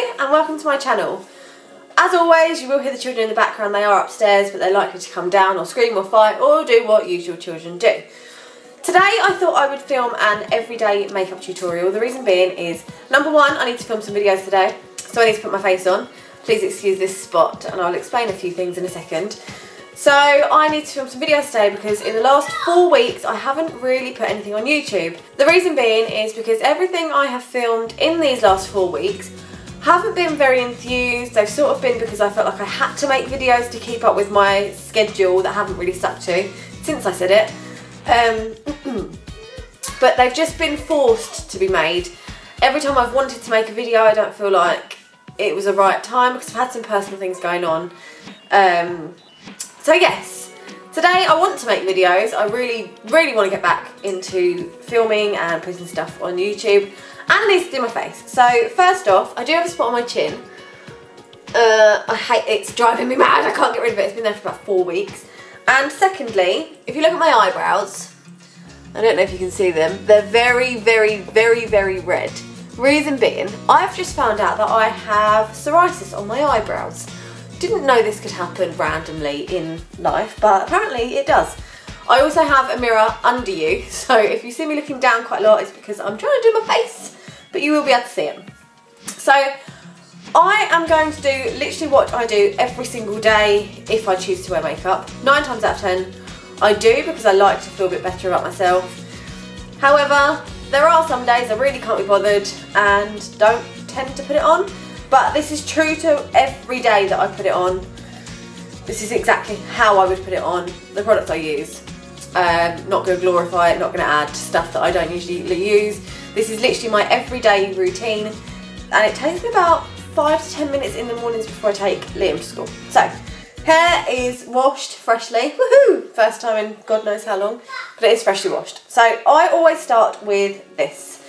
Hello and welcome to my channel. As always, you will hear the children in the background. They are upstairs, but they're likely to come down or scream or fight or do what usual children do. Today I thought I would film an everyday makeup tutorial. The reason being is, number one, I need to film some videos today, so I need to put my face on. Please excuse this spot and I'll explain a few things in a second. So I need to film some videos today because in the last 4 weeks I haven't really put anything on YouTube. The reason being is because everything I have filmed in these last 4 weeks haven't been very enthused. They've sort of been because I felt like I had to make videos to keep up with my schedule that I haven't really stuck to since I said it. But they've just been forced to be made. Every time I've wanted to make a video I don't feel like it was the right time because I've had some personal things going on. So yes, today I want to make videos. I really want to get back into filming and putting stuff on YouTube. And I need to do my face. So first off, I do have a spot on my chin. I hate it, it's driving me mad. I can't get rid of it. It's been there for about 4 weeks. And secondly, if you look at my eyebrows, I don't know if you can see them, they're very red. Reason being, I've just found out that I have psoriasis on my eyebrows. Didn't know this could happen randomly in life, but apparently it does. I also have a mirror under you, so if you see me looking down quite a lot, it's because I'm trying to do my face, but you will be able to see it. So I am going to do literally what I do every single day if I choose to wear makeup. 9 times out of 10 I do because I like to feel a bit better about myself. However, there are some days I really can't be bothered and don't tend to put it on, but this is true to every day that I put it on. This is exactly how I would put it on, the products I use. Not going to glorify it, not going to add stuff that I don't usually use. This is literally my everyday routine and it takes me about 5 to 10 minutes in the mornings before I take Liam to school. So, hair is washed freshly, woohoo! First time in God knows how long, but it is freshly washed. So I always start with this.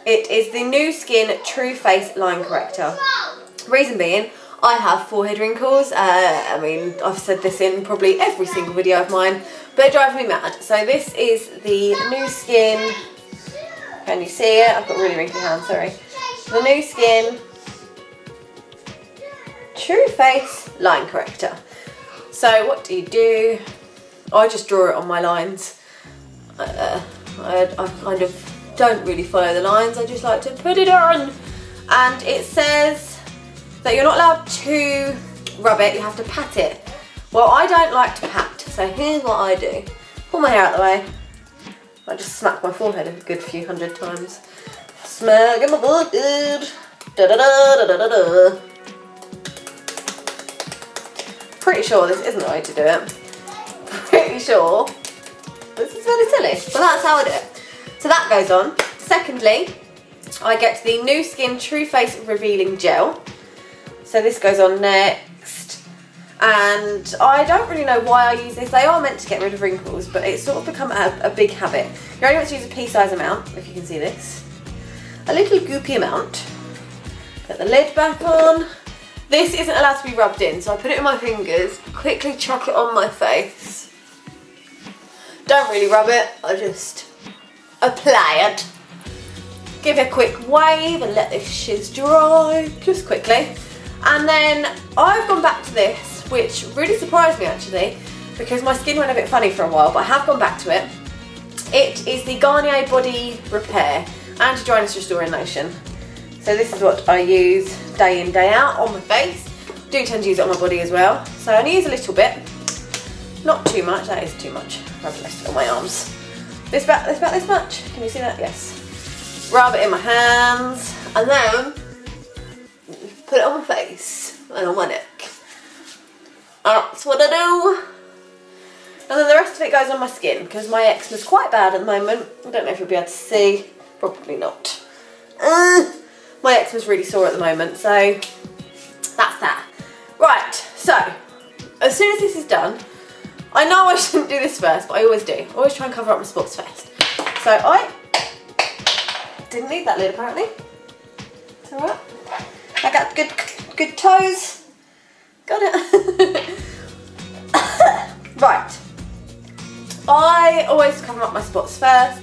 It is the New Skin True Face Line Corrector. Reason being, I have forehead wrinkles. I mean, I've said this in probably every single video of mine, but it drives me mad. So this is the New Skin, can you see it? I've got really wrinkly hands, sorry. The New Skin True Face Line Corrector. So what do? I just draw it on my lines. I kind of don't really follow the lines, I just like to put it on. And it says that you're not allowed to rub it, you have to pat it. Well, I don't like to pat, so here's what I do. Pull my hair out the way. I just smack my forehead a good few hundred times. Smack in my forehead. Da da da da da da. Pretty sure this isn't the way to do it. Pretty sure. This is really silly, but that's how I do it. So that goes on. Secondly, I get the New Skin True Face Revealing Gel. So this goes on next. And I don't really know why I use this. They are meant to get rid of wrinkles, but it's sort of become a big habit. You're only meant to use a pea-size amount, if you can see this. A little goopy amount. Put the lid back on. This isn't allowed to be rubbed in, so I put it in my fingers, quickly chuck it on my face. Don't really rub it, I just apply it. Give it a quick wave and let this shiz dry, just quickly. And then I've gone back to this, which really surprised me actually, because my skin went a bit funny for a while, but I have gone back to it. It is the Garnier Body Repair Anti-Dryness Restoring Lotion. So this is what I use day in, day out on my face. Do tend to use it on my body as well. So I only use a little bit. Not too much, that is too much. Rub the rest of it on my arms. This about this much. Can you see that? Yes. Rub it in my hands and then put it on my face and on my neck. That's what I do. And then the rest of it goes on my skin because my eczema's quite bad at the moment. I don't know if you'll be able to see. Probably not. My eczema's really sore at the moment, so that's that. Right, so as soon as this is done, I know I shouldn't do this first, but I always do. I always try and cover up my spots first. So I didn't need that lid apparently. It's alright. I got good toes. Got it. Right. I always cover up my spots first,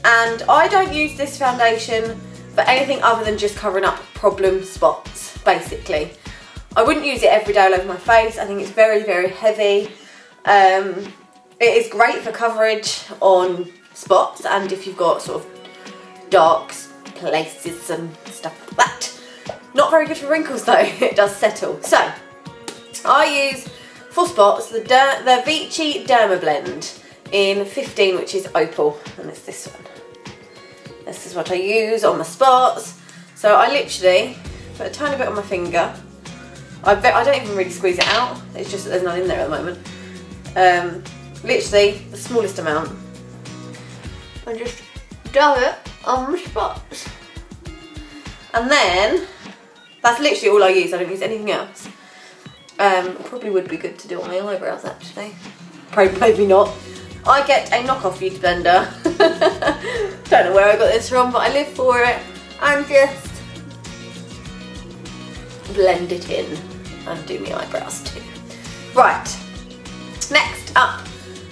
and I don't use this foundation for anything other than just covering up problem spots, basically. I wouldn't use it every day all over my face. I think it's very, very heavy. It is great for coverage on spots and if you've got sort of dark places and stuff like that. Not very good for wrinkles though, it does settle. So, I use for spots the Vichy Derma Blend in 15, which is Opal, and it's this one. This is what I use on my spots. So I literally put a tiny bit on my finger. I don't even really squeeze it out, it's just that there's none in there at the moment. Literally the smallest amount. And just dab it on my spots. And then, that's literally all I use, I don't use anything else. Probably would be good to do on my eyebrows actually. Probably maybe not. I get a knockoff beauty blender. Don't know where I got this from, but I live for it. And just blend it in and do my eyebrows too. Right, next up,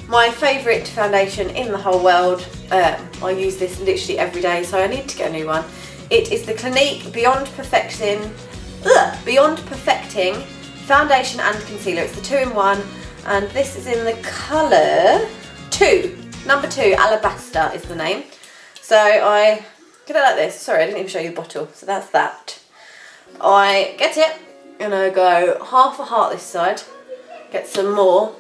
my favourite foundation in the whole world. I use this literally every day, so I need to get a new one. It is the Clinique Beyond Perfecting Foundation and Concealer. It's the 2-in-1, and this is in the colour 2. Number 2, Alabaster is the name. So I get it like this. Sorry, I didn't even show you the bottle. So that's that. I get it and I go half a heart this side. Get some more,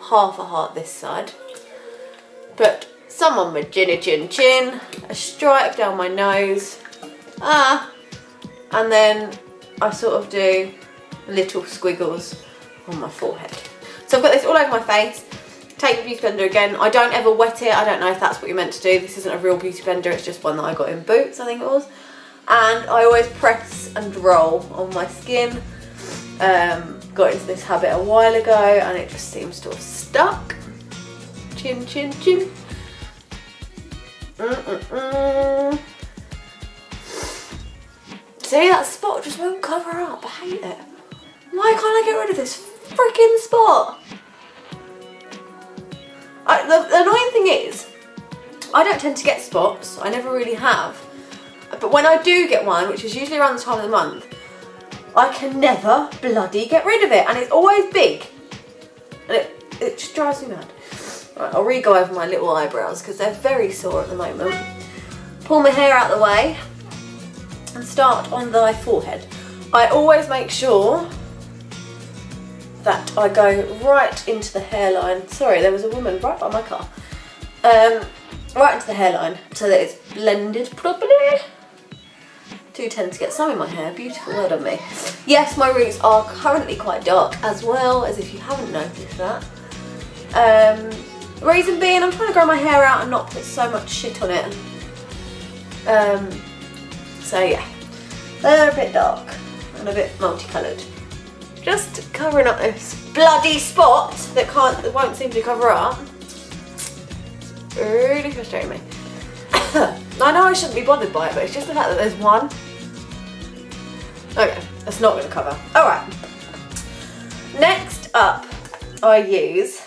half a heart this side. Put some on my chinny chin chin, a stripe down my nose. And then I sort of do little squiggles on my forehead. So I've got this all over my face. Take the beauty blender again. I don't ever wet it. I don't know if that's what you're meant to do. This isn't a real beauty blender. It's just one that I got in Boots, I think it was. And I always press and roll on my skin. Got into this habit a while ago and it just seems to have stuck. Chin, chin, chin. See, that spot just won't cover up. I hate it. Why can't I get rid of this freaking spot? The annoying thing is, I don't tend to get spots. I never really have. But when I do get one, which is usually around the time of the month, I can never bloody get rid of it. And it's always big. And it just drives me mad. Right, I'll re-go over my little eyebrows because they're very sore at the moment. Pull my hair out of the way and start on the forehead. I always make sure that I go right into the hairline. Sorry, there was a woman right by my car. Right into the hairline so that it's blended properly. Do tend to get some in my hair, beautiful, well done me. Yes, my roots are currently quite dark as well, as if you haven't noticed that. Reason being, I'm trying to grow my hair out and not put so much shit on it. So yeah, they're a bit dark and a bit multicoloured. Just covering up this bloody spot that won't seem to cover up. Really frustrating me. I know I shouldn't be bothered by it, but it's just the fact that there's one. Okay, that's not going to cover. Alright. Next up, I use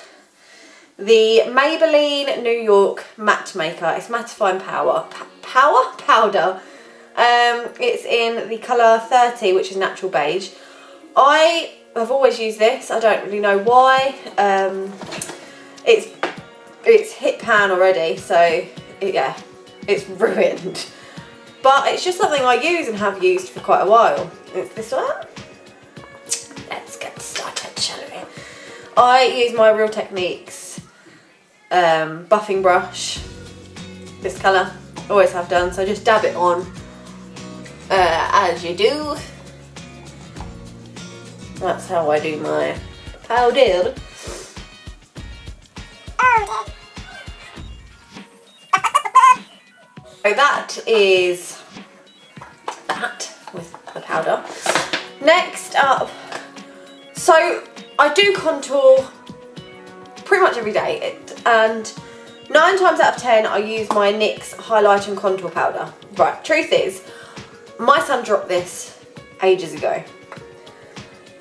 the Maybelline New York Matte Maker. It's mattifying powder. It's in the colour 30, which is natural beige. I have always used this. I don't really know why. It's hit pan already, so yeah, it's ruined. But it's just something I use and have used for quite a while. It's this one. Let's get started, shall we? I use my Real Techniques buffing brush, this colour, always have done, so just dab it on as you do. That's how I do my powder. So that is that with the powder. Next up, so I do contour pretty much every day, and 9 times out of 10 I use my NYX highlight and contour powder. Right, truth is, my son dropped this ages ago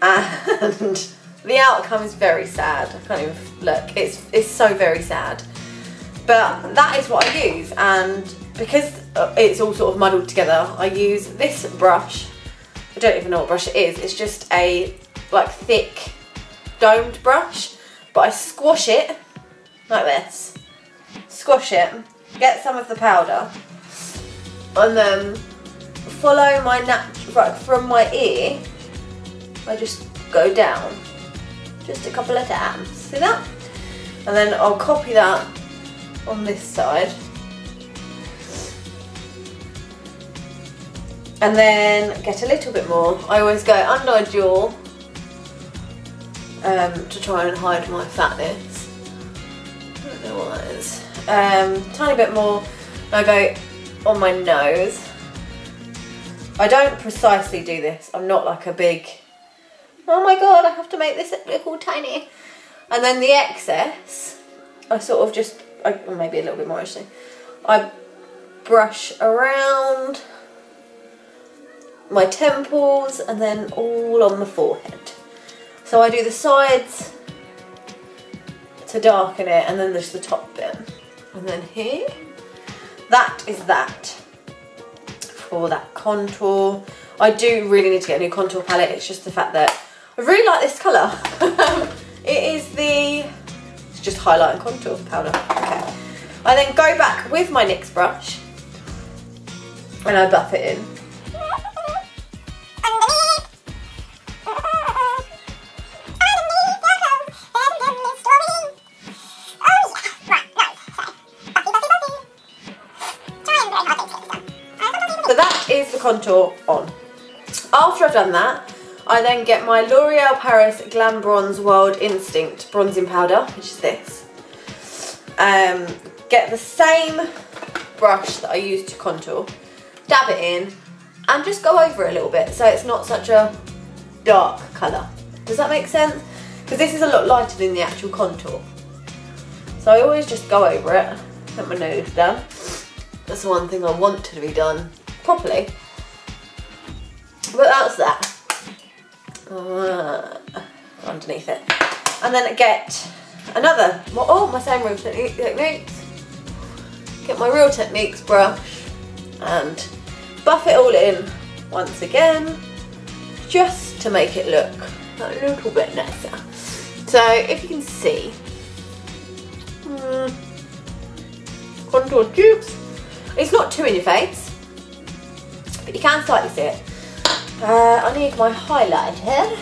and the outcome is very sad. I can't even look, it's so very sad. But that is what I use, and because it's all sort of muddled together, I use this brush I don't even know what brush it is. It's just a like thick domed brush, but I squash it like this. Squash it, get some of the powder, and then follow my right from my ear. I just go down just a couple of times. See that? And then I'll copy that on this side. And then get a little bit more. I always go under my jaw to try and hide my fatness. I don't know what that is. Tiny bit more. I go on my nose. I don't precisely do this. I'm not like a big, oh my god, I have to make this look all tiny. And then the excess, I sort of just, or maybe a little bit more actually, I brush around my temples and then all on the forehead. So I do the sides to darken it and then there's the top bit. And then here, that is that for that contour. I do really need to get a new contour palette. It's just the fact that I really like this colour. It's just highlight and contour powder. Okay. I then go back with my NYX brush and I buff it in. So that is the contour on. After I've done that, I then get my L'Oreal Paris Glam Bronze Wild Instinct bronzing powder, which is this. Get the same brush that I used to contour, dab it in, and just go over it a little bit so it's not such a dark colour. Does that make sense? Because this is a lot lighter than the actual contour. So I always just go over it, get my nose done. That's the one thing I want to be done properly. But that's that. Underneath it. And then I get another, my same Real Techniques. Get my Real Techniques brush and buff it all in once again, just to make it look a little bit nicer. So if you can see, contour tubes. It's not too in your face, but you can slightly see it. I need my highlighter,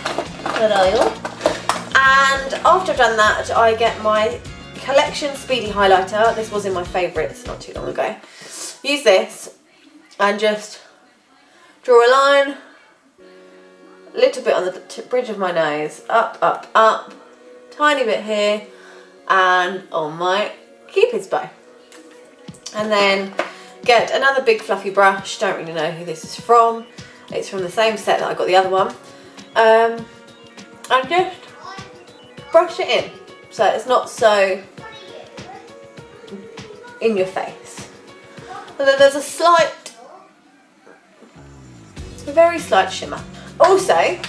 and after I've done that, I get my Collection Speedy Highlighter. This was in my favourites not too long ago. Use this and just draw a line, a little bit on the bridge of my nose, up, up, up, tiny bit here, and on my Cupid's bow. And then get another big fluffy brush. Don't really know who this is from. It's from the same set that I got the other one. And just brush it in so it's not so in your face. And then there's a very slight shimmer. Also,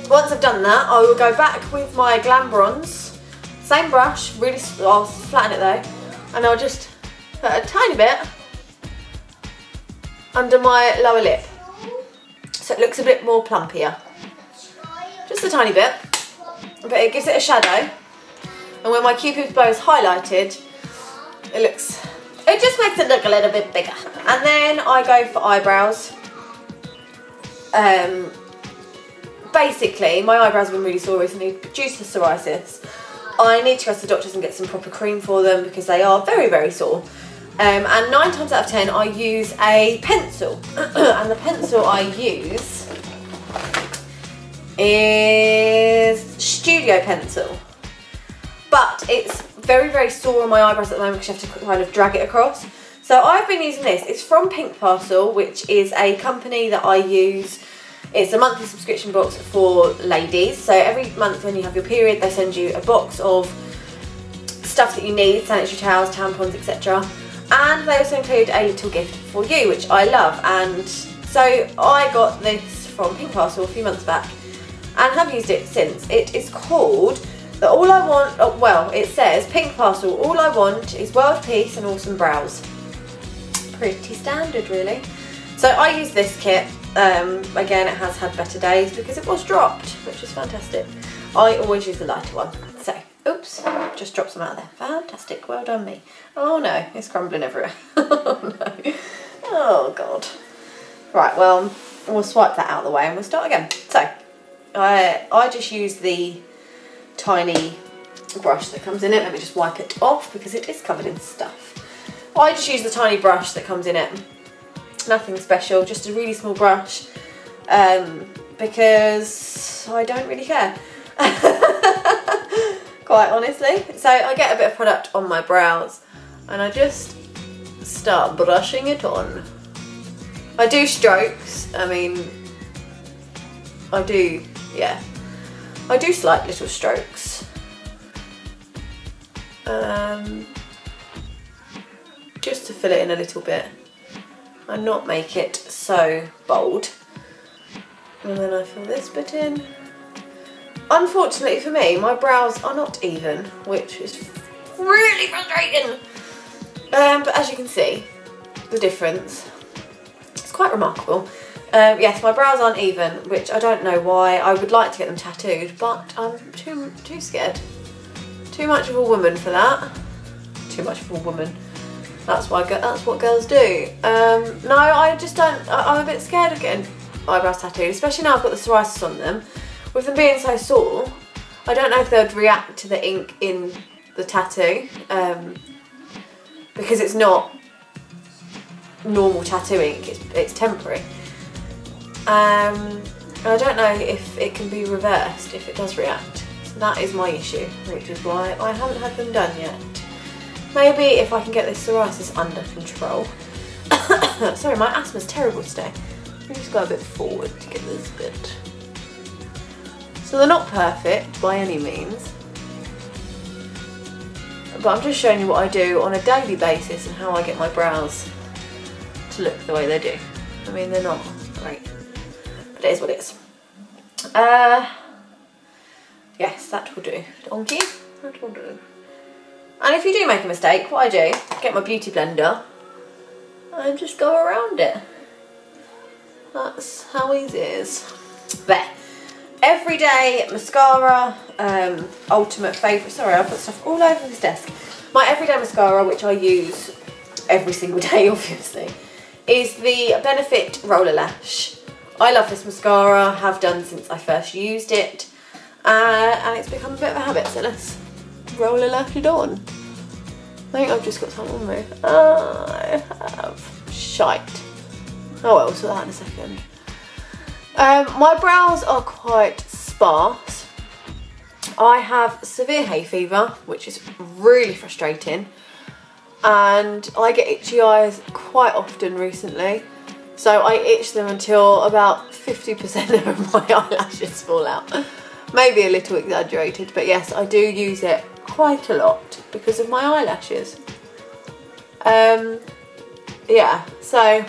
once I've done that, I will go back with my Glam Bronze, same brush, really, I'll flatten it though, and I'll just put a tiny bit under my lower lip, so it looks a bit more plumpier. Just a tiny bit, but it gives it a shadow. And when my Cupid's bow is highlighted, it just makes it look a little bit bigger. And then I go for eyebrows. Basically, my eyebrows have been really sore recently due to psoriasis. I need to go to the doctors and get some proper cream for them because they are very, very sore. And 9 times out of 10 I use a pencil. And the pencil I use is Studio Pencil. But it's very, very sore on my eyebrows at the moment because you have to kind of drag it across. So I've been using this. It's from Pink Parcel, which is a company that I use. It's a monthly subscription box for ladies. So every month when you have your period, they send you a box of stuff that you need, sanitary towels, tampons, etc. And they also include a little gift for you, which I love. And so I got this from Pink Parcel a few months back and have used it since. It is called the All I Want, well, it says Pink Parcel, all I want is world peace and awesome brows. Pretty standard, really. So I use this kit Again, it has had better days because it was dropped, which is fantastic. I always use the lighter one. So, oops, just dropped some out there. Fantastic, well done me. Oh no, it's crumbling everywhere. Oh no. Oh God. Right, well, we'll swipe that out of the way and we'll start again. So, I just use the tiny brush that comes in it. Let me just wipe it off because it is covered in stuff. I just use the tiny brush that comes in it. Nothing special, just a really small brush, because I don't really care, quite honestly. So I get a bit of product on my brows and I just start brushing it on. I do strokes, I mean, I do slight little strokes. Just to fill it in a little bit and not make it so bold. And then I fill this bit in. Unfortunately for me, my brows are not even, which is really frustrating. But as you can see, the difference, it's quite remarkable. Yes, my brows aren't even, which I don't know why. I would like to get them tattooed, but I'm too scared. Too much of a woman for that. Too much of a woman. That's what girls do. No, I just don't. I'm a bit scared of getting eyebrows tattooed, especially now I've got the psoriasis on them. With them being so sore, I don't know if they would react to the ink in the tattoo, because it's not normal tattoo ink. It's temporary. I don't know if it can be reversed if it does react. So that is my issue, which is why I haven't had them done yet. Maybe if I can get this psoriasis under control. Sorry, my asthma's terrible today. I just go a bit forward to get this bit. So they're not perfect by any means, but I'm just showing you what I do on a daily basis and how I get my brows to look the way they do. I mean, they're not great, but it is what it is. Yes, that will do. Donkey, that will do. And if you do make a mistake, what I do, get my beauty blender and just go around it. That's how easy it is. There. Everyday mascara, ultimate favourite. Sorry, I put stuff all over this desk. My everyday mascara, which I use every single day, obviously, is the Benefit Roller Lash. I love this mascara, have done since I first used it, and it's become a bit of a habit, so let's roller lash it on. I think I've just got some on me. I have shite. Oh well, we'll sort that out in a second. My brows are quite sparse. I have severe hay fever, which is really frustrating, and I get itchy eyes quite often recently. So I itch them until about 50% of my eyelashes fall out. Maybe a little exaggerated, but yes, I do use it quite a lot because of my eyelashes. Yeah, so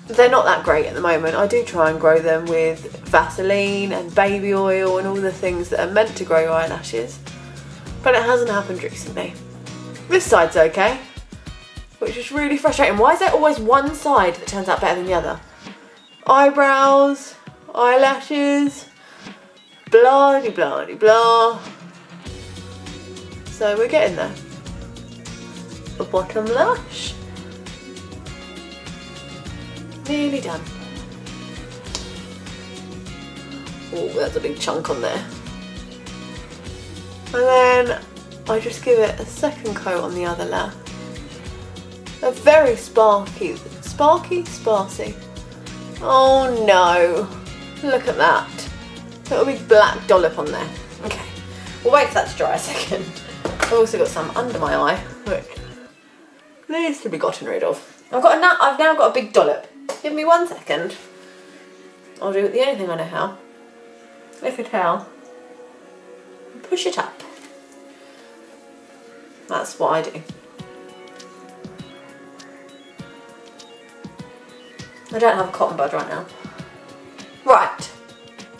they're not that great at the moment. I do try and grow them with Vaseline and baby oil and all the things that are meant to grow your eyelashes, but it hasn't happened recently. This side's okay, which is really frustrating. Why is there always one side that turns out better than the other? Eyebrows, eyelashes, blah de blah de blah. So we're getting there. The bottom lash. Nearly done. Oh, that's a big chunk on there. And then I just give it a second coat on the other lash. A very sparsy. Oh no, look at that. Little big black dollop on there. Okay, we'll wait for that to dry a second. I've also got some under my eye, which needs to be gotten rid of. I've now got a big dollop. Give me 1 second. I'll do it the only thing I know how. Lift a towel and push it up. That's what I do. I don't have a cotton bud right now. Right,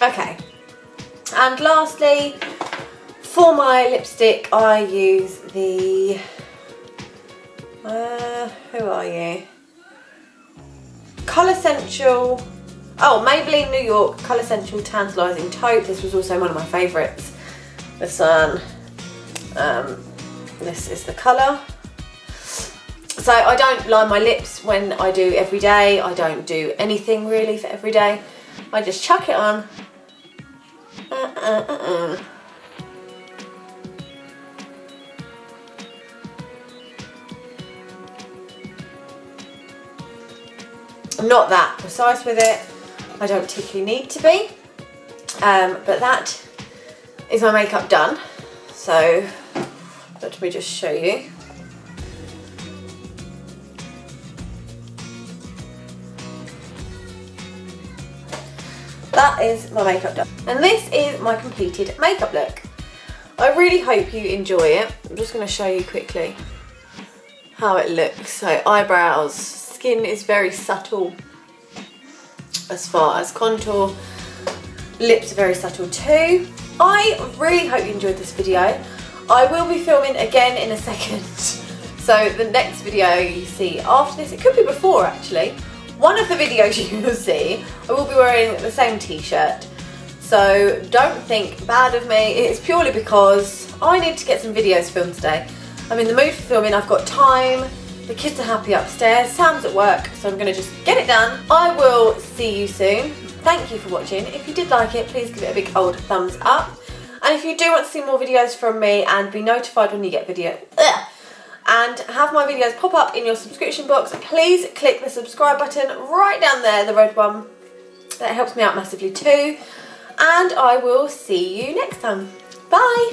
okay. And lastly, for my lipstick, I use the, who are you? Colour Central, oh, Maybelline New York Colour Central Tantalising Taupe. This was also one of my favourites. This one, this is the colour. So I don't line my lips when I do everyday. I don't do anything really for everyday. I just chuck it on. I'm not that precise with it. I don't particularly need to be. But that is my makeup done. So let me just show you. That is my makeup done. And this is my completed makeup look. I really hope you enjoy it. I'm just going to show you quickly how it looks. So eyebrows, skin is very subtle as far as contour. Lips are very subtle too. I really hope you enjoyed this video. I will be filming again in a second. So the next video you see after this, it could be before actually. One of the videos you will see, I will be wearing the same t-shirt. So don't think bad of me. It's purely because I need to get some videos filmed today. I'm in the mood for filming, I've got time. The kids are happy upstairs, Sam's at work, so I'm going to just get it done. I will see you soon. Thank you for watching. If you did like it, please give it a big old thumbs up. And if you do want to see more videos from me and be notified when you get video, and have my videos pop up in your subscription box, please click the subscribe button right down there, the red one. That helps me out massively too. And I will see you next time. Bye!